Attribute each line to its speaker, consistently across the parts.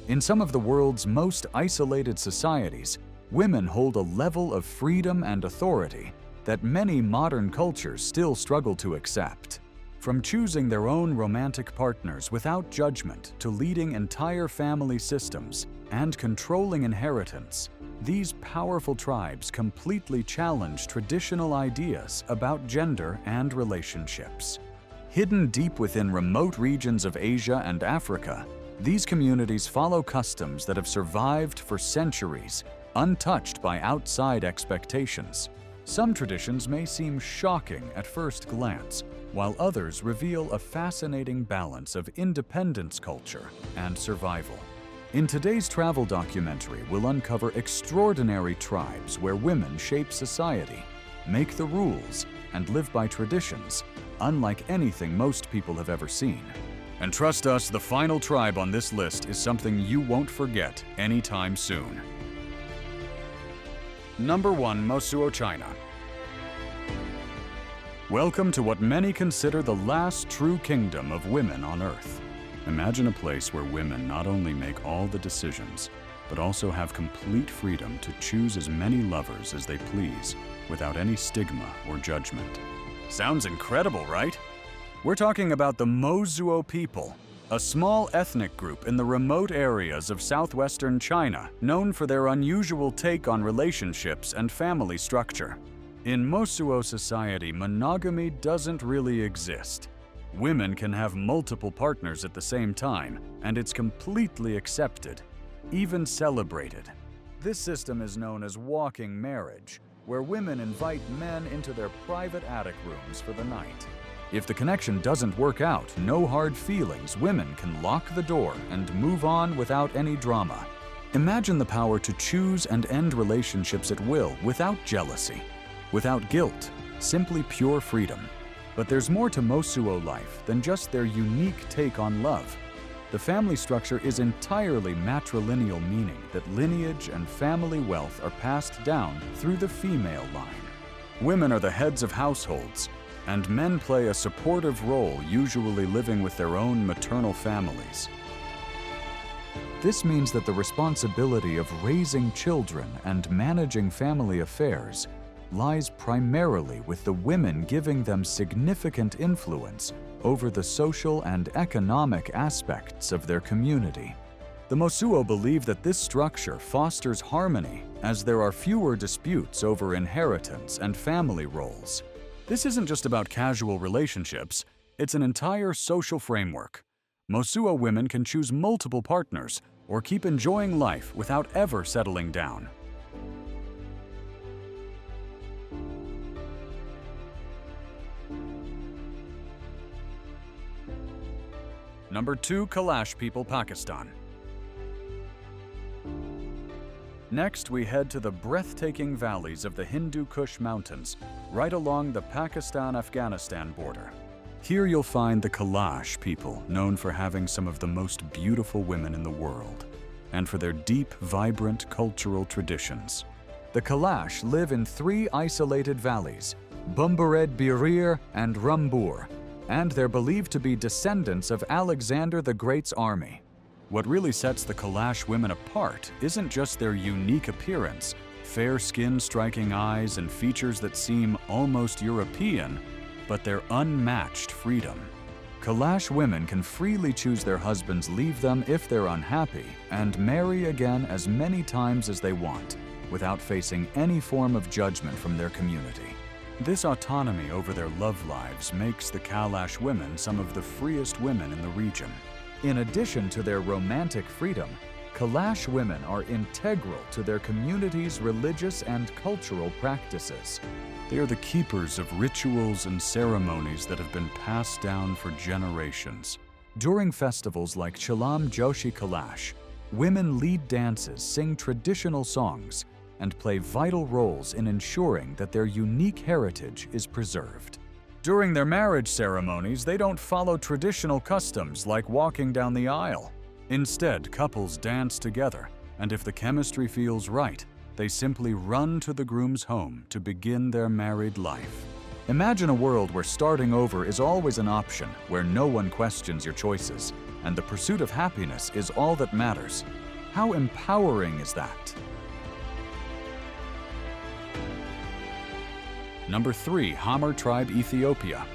Speaker 1: In some of the world's most isolated societies, women hold a level of freedom and authority that many modern cultures still struggle to accept. From choosing their own romantic partners without judgment to leading entire family systems and controlling inheritance, these powerful tribes completely challenge traditional ideas about gender and relationships. Hidden deep within remote regions of Asia and Africa, these communities follow customs that have survived for centuries, untouched by outside expectations. Some traditions may seem shocking at first glance, while others reveal a fascinating balance of independence culture and survival. In today's travel documentary, we'll uncover extraordinary tribes where women shape society, make the rules, and live by traditions unlike anything most people have ever seen. And trust us, the final tribe on this list is something you won't forget anytime soon. Number 1. Mosuo, China. Welcome to what many consider the last true kingdom of women on Earth. Imagine a place where women not only make all the decisions, but also have complete freedom to choose as many lovers as they please, without any stigma or judgment. Sounds incredible, right? We're talking about the Mosuo people, a small ethnic group in the remote areas of southwestern China, known for their unusual take on relationships and family structure. In Mosuo society, monogamy doesn't really exist. Women can have multiple partners at the same time, and it's completely accepted, even celebrated. This system is known as walking marriage, where women invite men into their private attic rooms for the night. If the connection doesn't work out, no hard feelings, women can lock the door and move on without any drama. Imagine the power to choose and end relationships at will without jealousy, without guilt, simply pure freedom. But there's more to Mosuo life than just their unique take on love. The family structure is entirely matrilineal, meaning that lineage and family wealth are passed down through the female line. Women are the heads of households, and men play a supportive role, usually living with their own maternal families. This means that the responsibility of raising children and managing family affairs lies primarily with the women, giving them significant influence over the social and economic aspects of their community. The Mosuo believe that this structure fosters harmony, as there are fewer disputes over inheritance and family roles. This isn't just about casual relationships, it's an entire social framework. Mosuo women can choose multiple partners or keep enjoying life without ever settling down. Number 2. Kalash people, Pakistan. Next, we head to the breathtaking valleys of the Hindu Kush mountains, right along the Pakistan-Afghanistan border. Here you'll find the Kalash people, known for having some of the most beautiful women in the world, and for their deep, vibrant cultural traditions. The Kalash live in 3 isolated valleys, Bumbared Birir and Rumbur, and they're believed to be descendants of Alexander the Great's army. What really sets the Kalash women apart isn't just their unique appearance, fair skin, striking eyes, and features that seem almost European, but their unmatched freedom. Kalash women can freely choose their husbands, leave them if they're unhappy, and marry again as many times as they want, without facing any form of judgment from their community. This autonomy over their love lives makes the Kalash women some of the freest women in the region. In addition to their romantic freedom, Kalash women are integral to their community's religious and cultural practices. They are the keepers of rituals and ceremonies that have been passed down for generations. During festivals like Chalam Joshi Kalash, women lead dances, sing traditional songs, and play vital roles in ensuring that their unique heritage is preserved. During their marriage ceremonies, they don't follow traditional customs like walking down the aisle. Instead, couples dance together, and if the chemistry feels right, they simply run to the groom's home to begin their married life. Imagine a world where starting over is always an option, where no one questions your choices, and the pursuit of happiness is all that matters. How empowering is that? Number 3, Hamar Tribe, Ethiopia.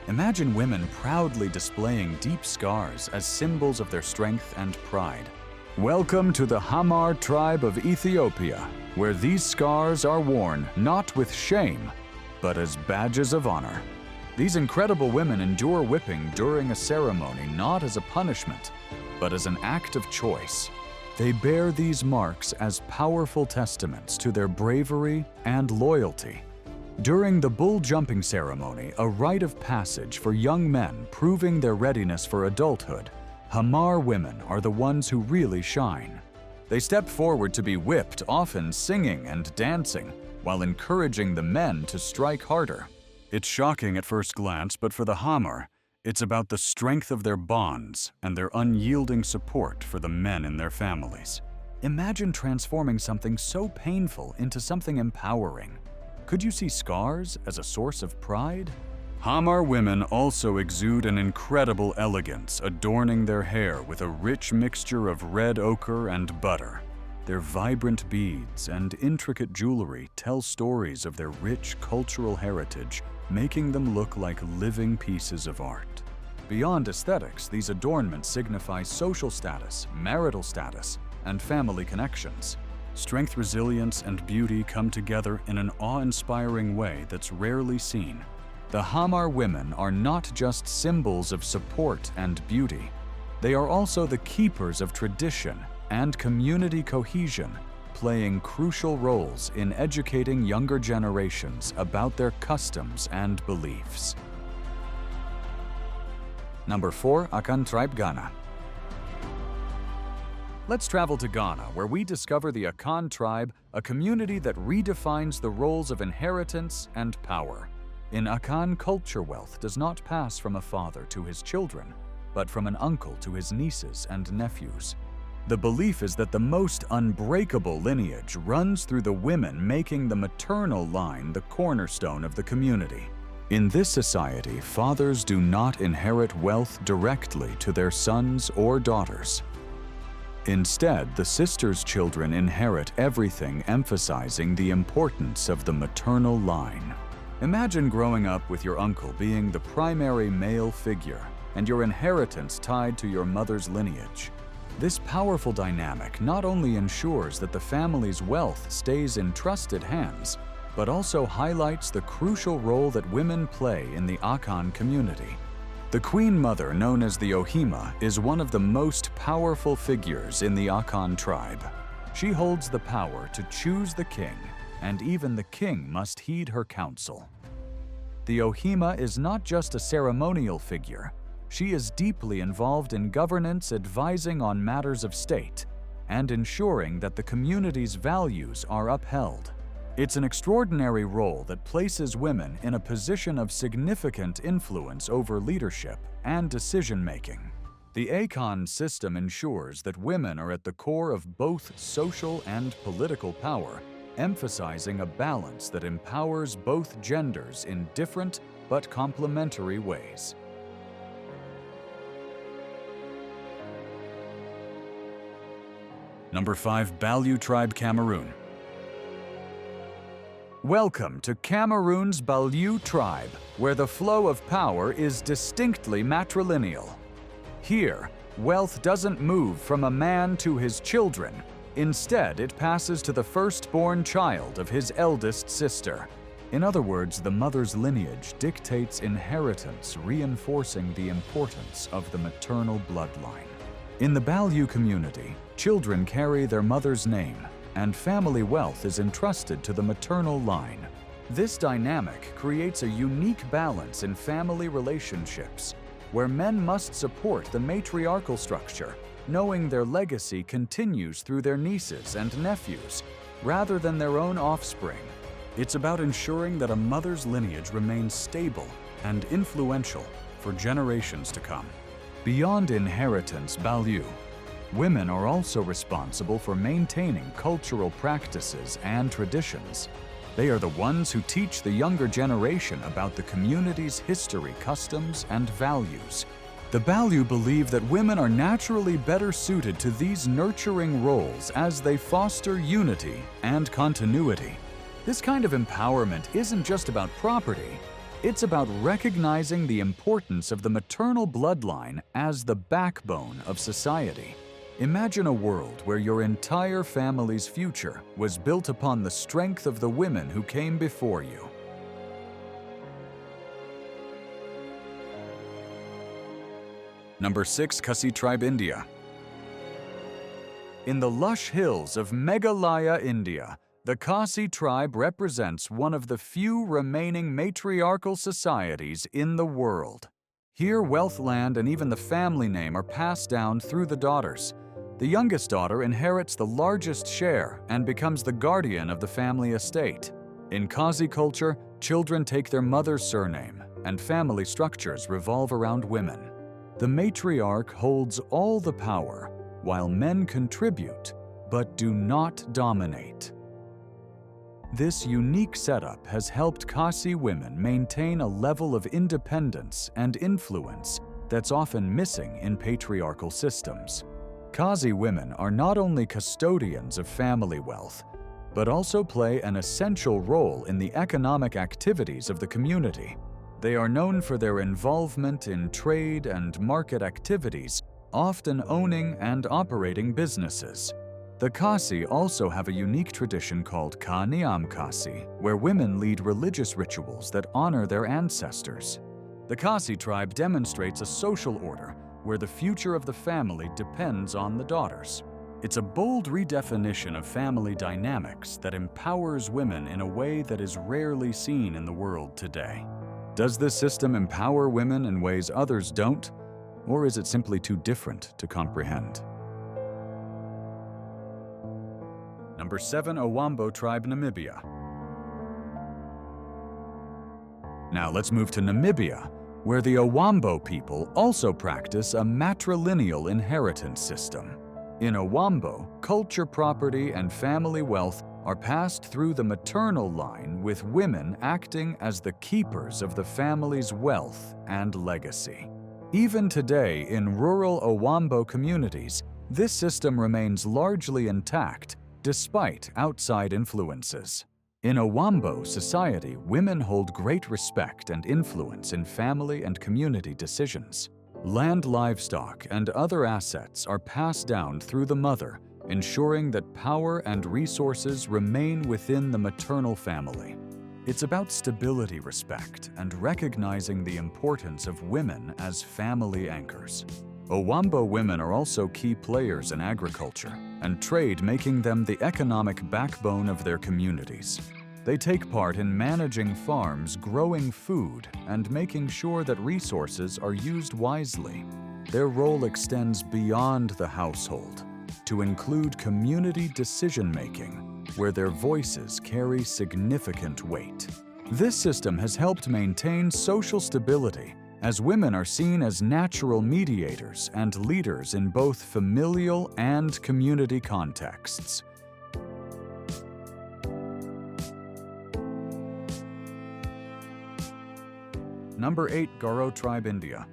Speaker 1: Imagine women proudly displaying deep scars as symbols of their strength and pride. Welcome to the Hamar Tribe of Ethiopia, where these scars are worn not with shame, but as badges of honor. These incredible women endure whipping during a ceremony not as a punishment, but as an act of choice. They bear these marks as powerful testaments to their bravery and loyalty. During the bull jumping ceremony, a rite of passage for young men proving their readiness for adulthood, Hamar women are the ones who really shine. They step forward to be whipped, often singing and dancing, while encouraging the men to strike harder. It's shocking at first glance, but for the Hamar, it's about the strength of their bonds and their unyielding support for the men in their families. Imagine transforming something so painful into something empowering. Could you see scars as a source of pride? Hamar women also exude an incredible elegance, adorning their hair with a rich mixture of red ochre and butter. Their vibrant beads and intricate jewelry tell stories of their rich cultural heritage, making them look like living pieces of art. Beyond aesthetics, these adornments signify social status, marital status, and family connections. Strength, resilience, and beauty come together in an awe-inspiring way that's rarely seen. The Hamar women are not just symbols of support and beauty. They are also the keepers of tradition and community cohesion, playing crucial roles in educating younger generations about their customs and beliefs. Number 4, Akan Tribe, Ghana. Let's travel to Ghana, where we discover the Akan tribe, a community that redefines the roles of inheritance and power. In Akan, culture, wealth does not pass from a father to his children, but from an uncle to his nieces and nephews. The belief is that the most unbreakable lineage runs through the women, making the maternal line the cornerstone of the community. In this society, fathers do not inherit wealth directly to their sons or daughters. Instead, the sisters' children inherit everything, emphasizing the importance of the maternal line. Imagine growing up with your uncle being the primary male figure and your inheritance tied to your mother's lineage. This powerful dynamic not only ensures that the family's wealth stays in trusted hands, but also highlights the crucial role that women play in the Akan community. The Queen Mother, known as the Ohima, is one of the most powerful figures in the Akan tribe. She holds the power to choose the king, and even the king must heed her counsel. The Ohima is not just a ceremonial figure. She is deeply involved in governance, advising on matters of state, and ensuring that the community's values are upheld. It's an extraordinary role that places women in a position of significant influence over leadership and decision-making. The Akan system ensures that women are at the core of both social and political power, emphasizing a balance that empowers both genders in different but complementary ways. Number 5, Balu Tribe, Cameroon. Welcome to Cameroon's Balu tribe, where the flow of power is distinctly matrilineal. Here, wealth doesn't move from a man to his children. Instead, it passes to the firstborn child of his eldest sister. In other words, the mother's lineage dictates inheritance, reinforcing the importance of the maternal bloodline. In the Balu community, children carry their mother's name, and family wealth is entrusted to the maternal line. This dynamic creates a unique balance in family relationships, where men must support the matriarchal structure, knowing their legacy continues through their nieces and nephews, rather than their own offspring. It's about ensuring that a mother's lineage remains stable and influential for generations to come. Beyond inheritance, Balu, women are also responsible for maintaining cultural practices and traditions. They are the ones who teach the younger generation about the community's history, customs, and values. The Balyu believe that women are naturally better suited to these nurturing roles as they foster unity and continuity. This kind of empowerment isn't just about property, it's about recognizing the importance of the maternal bloodline as the backbone of society. Imagine a world where your entire family's future was built upon the strength of the women who came before you. Number 6. Khasi Tribe, India. In the lush hills of Meghalaya, India, the Khasi tribe represents one of the few remaining matriarchal societies in the world. Here, wealth, land, and even the family name are passed down through the daughters. The youngest daughter inherits the largest share and becomes the guardian of the family estate. In Khasi culture, children take their mother's surname, and family structures revolve around women. The matriarch holds all the power, while men contribute, but do not dominate. This unique setup has helped Khasi women maintain a level of independence and influence that's often missing in patriarchal systems. Khasi women are not only custodians of family wealth, but also play an essential role in the economic activities of the community. They are known for their involvement in trade and market activities, often owning and operating businesses. The Khasi also have a unique tradition called Kaniyam Khasi, where women lead religious rituals that honor their ancestors. The Khasi tribe demonstrates a social order where the future of the family depends on the daughters. It's a bold redefinition of family dynamics that empowers women in a way that is rarely seen in the world today. Does this system empower women in ways others don't, or is it simply too different to comprehend? Number 7. Owambo Tribe, Namibia. Now let's move to Namibia, where the Owambo people also practice a matrilineal inheritance system. In Owambo, culture, property, and family wealth are passed through the maternal line, with women acting as the keepers of the family's wealth and legacy. Even today, in rural Owambo communities, this system remains largely intact despite outside influences. In Owambo society, women hold great respect and influence in family and community decisions. Land, livestock, and other assets are passed down through the mother, ensuring that power and resources remain within the maternal family. It's about stability, respect, and recognizing the importance of women as family anchors. Owambo women are also key players in agriculture and trade, making them the economic backbone of their communities. They take part in managing farms, growing food, and making sure that resources are used wisely. Their role extends beyond the household to include community decision-making, where their voices carry significant weight. This system has helped maintain social stability, as women are seen as natural mediators and leaders in both familial and community contexts. Number 8. Garo Tribe, India.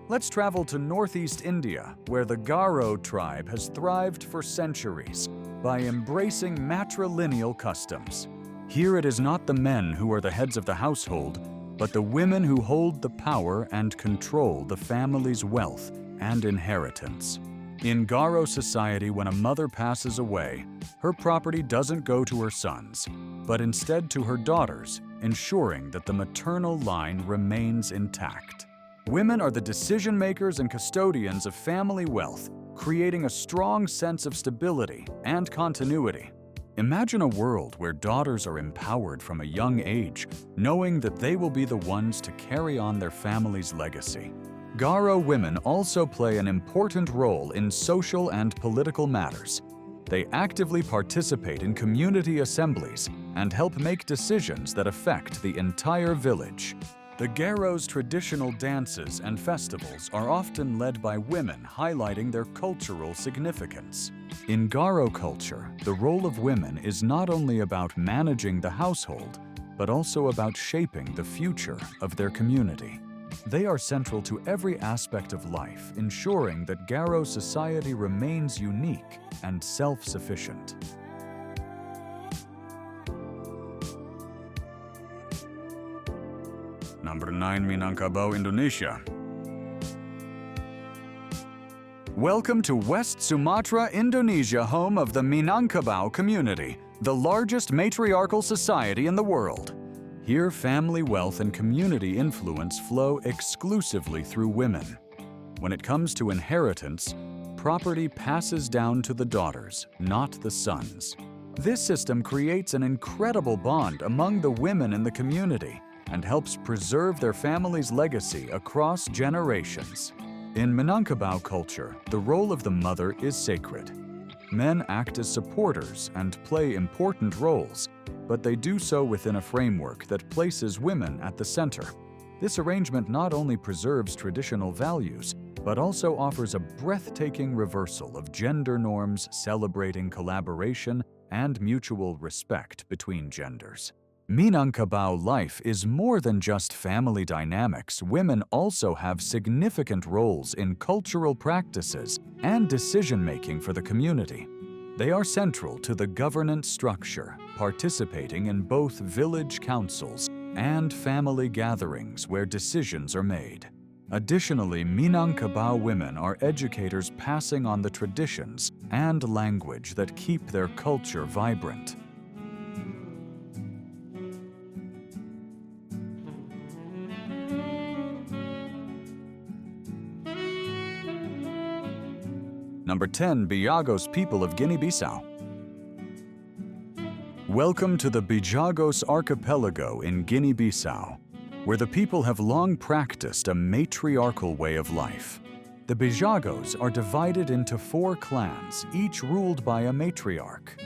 Speaker 1: Let's travel to northeast India, where the Garo tribe has thrived for centuries by embracing matrilineal customs. Here it is not the men who are the heads of the household, but the women who hold the power and control the family's wealth and inheritance. In Garo society, when a mother passes away, her property doesn't go to her sons, but instead to her daughters, ensuring that the maternal line remains intact. Women are the decision makers and custodians of family wealth, creating a strong sense of stability and continuity. Imagine a world where daughters are empowered from a young age, knowing that they will be the ones to carry on their family's legacy. Garo women also play an important role in social and political matters. They actively participate in community assemblies and help make decisions that affect the entire village. The Garo's traditional dances and festivals are often led by women, highlighting their cultural significance. In Garo culture, the role of women is not only about managing the household, but also about shaping the future of their community. They are central to every aspect of life, ensuring that Garo society remains unique and self-sufficient. Number 9, Minangkabau, Indonesia. Welcome to West Sumatra, Indonesia, home of the Minangkabau community, the largest matriarchal society in the world. Here, family wealth and community influence flow exclusively through women. When it comes to inheritance, property passes down to the daughters, not the sons. This system creates an incredible bond among the women in the community and helps preserve their family's legacy across generations. In Minangkabau culture, the role of the mother is sacred. Men act as supporters and play important roles, but they do so within a framework that places women at the center. This arrangement not only preserves traditional values, but also offers a breathtaking reversal of gender norms, celebrating collaboration and mutual respect between genders. Minangkabau life is more than just family dynamics. Women also have significant roles in cultural practices and decision-making for the community. They are central to the governance structure, participating in both village councils and family gatherings where decisions are made. Additionally, Minangkabau women are educators passing on the traditions and language that keep their culture vibrant. Number 10, Bijagos people of Guinea-Bissau. Welcome to the Bijagos archipelago in Guinea-Bissau, where the people have long practiced a matriarchal way of life. The Bijagos are divided into 4 clans, each ruled by a matriarch.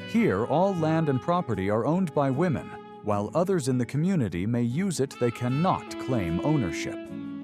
Speaker 1: Here, all land and property are owned by women, while others in the community may use it. They cannot claim ownership.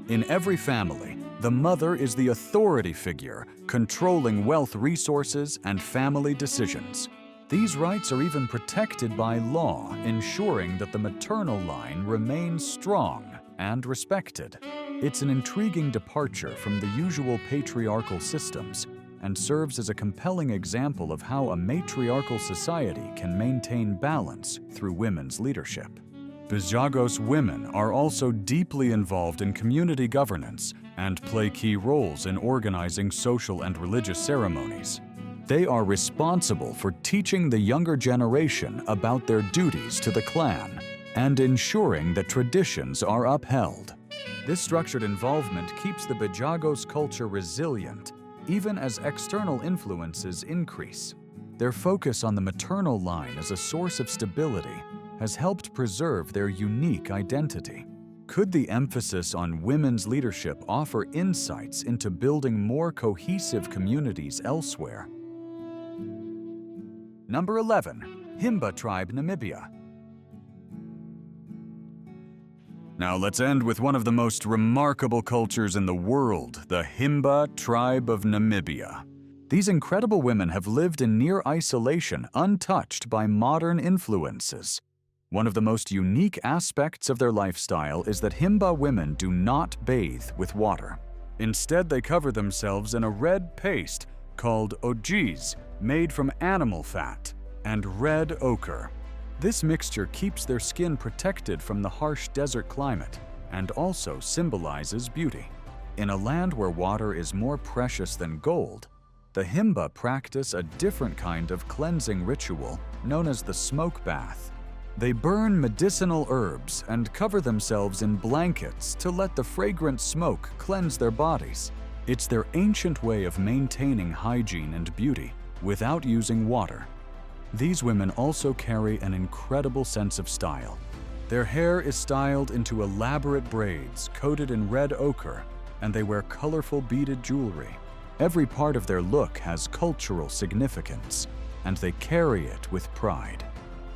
Speaker 1: In every family, the mother is the authority figure, controlling wealth resources and family decisions. These rights are even protected by law, ensuring that the maternal line remains strong and respected. It's an intriguing departure from the usual patriarchal systems and serves as a compelling example of how a matriarchal society can maintain balance through women's leadership. Bijagos women are also deeply involved in community governance and play key roles in organizing social and religious ceremonies. They are responsible for teaching the younger generation about their duties to the clan and ensuring that traditions are upheld. This structured involvement keeps the Bijagos culture resilient, even as external influences increase. Their focus on the maternal line as a source of stability has helped preserve their unique identity. Could the emphasis on women's leadership offer insights into building more cohesive communities elsewhere? Number 11, Himba tribe, Namibia. Now let's end with one of the most remarkable cultures in the world, the Himba tribe of Namibia. These incredible women have lived in near isolation, untouched by modern influences. One of the most unique aspects of their lifestyle is that Himba women do not bathe with water. Instead, they cover themselves in a red paste called ojis, made from animal fat, and red ochre. This mixture keeps their skin protected from the harsh desert climate and also symbolizes beauty. In a land where water is more precious than gold, the Himba practice a different kind of cleansing ritual known as the smoke bath. They burn medicinal herbs and cover themselves in blankets to let the fragrant smoke cleanse their bodies. It's their ancient way of maintaining hygiene and beauty without using water. These women also carry an incredible sense of style. Their hair is styled into elaborate braids coated in red ochre, and they wear colorful beaded jewelry. Every part of their look has cultural significance, and they carry it with pride.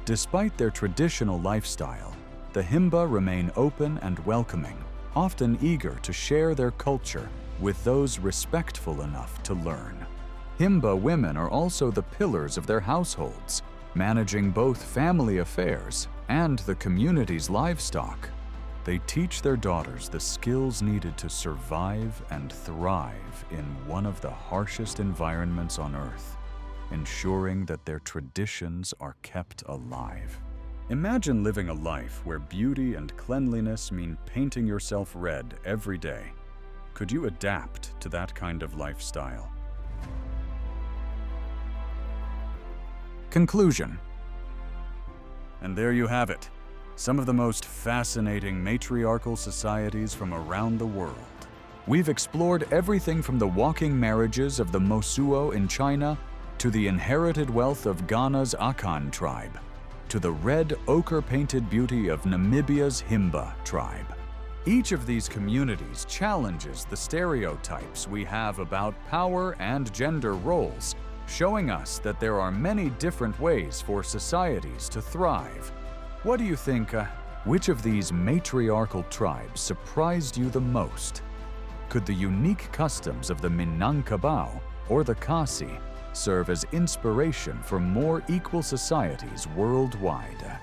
Speaker 1: Despite their traditional lifestyle, the Himba remain open and welcoming, often eager to share their culture with those respectful enough to learn. Himba women are also the pillars of their households, managing both family affairs and the community's livestock. They teach their daughters the skills needed to survive and thrive in one of the harshest environments on Earth, ensuring that their traditions are kept alive. Imagine living a life where beauty and cleanliness mean painting yourself red every day. Could you adapt to that kind of lifestyle? Conclusion. And there you have it, some of the most fascinating matriarchal societies from around the world. We've explored everything from the walking marriages of the Mosuo in China to the inherited wealth of Ghana's Akan tribe, to the red ochre-painted beauty of Namibia's Himba tribe. Each of these communities challenges the stereotypes we have about power and gender roles, showing us that there are many different ways for societies to thrive. What do you think, which of these matriarchal tribes surprised you the most? Could the unique customs of the Minangkabau or the Kasi serve as inspiration for more equal societies worldwide?